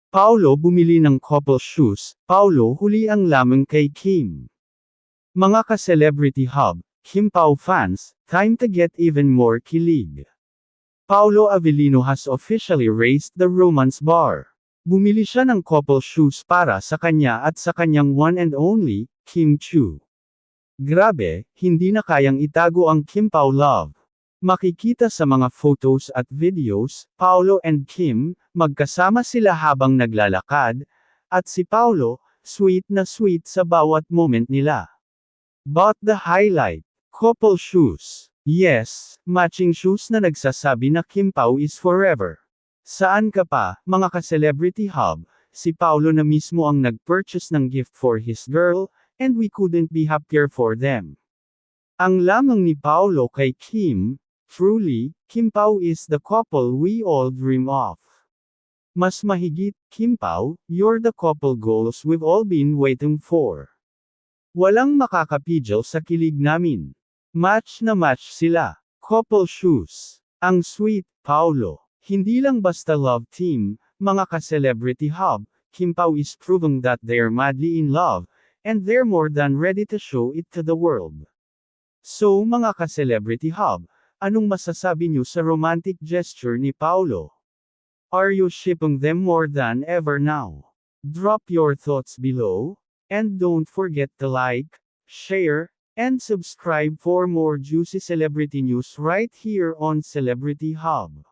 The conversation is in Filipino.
Paolo bumili ng couple shoes, Paolo huli ang lamang kay Kim. Mga ka-celebrity hub, Kim Pao fans, time to get even more kilig. Paolo Avellino has officially raised the romance bar. Bumili siya ng couple shoes para sa kanya at sa kanyang one and only, Kim Chu. Grabe, hindi na kayang itago ang Kim Pao love. Makikita sa mga photos at videos, Paolo and Kim, magkasama sila habang naglalakad, at si Paolo, sweet na sweet sa bawat moment nila. But the highlight, couple shoes. Yes, matching shoes na nagsasabi na Kim Pao is forever. Saan ka pa, mga ka-celebrity hub, si Paolo na mismo ang nag-purchase ng gift for his girl, and we couldn't be happier for them. Ang lamang ni Paolo kay Kim, truly, Kim Pao is the couple we all dream of. Mas mahigit, Kim Pao, you're the couple goals we've all been waiting for. Walang makakapigil sa kilig namin. Match na match sila. Couple shoes. Ang sweet, Paolo. Hindi lang basta love team, mga ka-celebrity hub, Kim Pao is proving that they're madly in love, and they're more than ready to show it to the world. So mga ka-celebrity hub, anong masasabi niyo sa romantic gesture ni Paolo? Are you shipping them more than ever now? Drop your thoughts below, and don't forget to like, share, and subscribe for more juicy celebrity news right here on Celebrity Hub.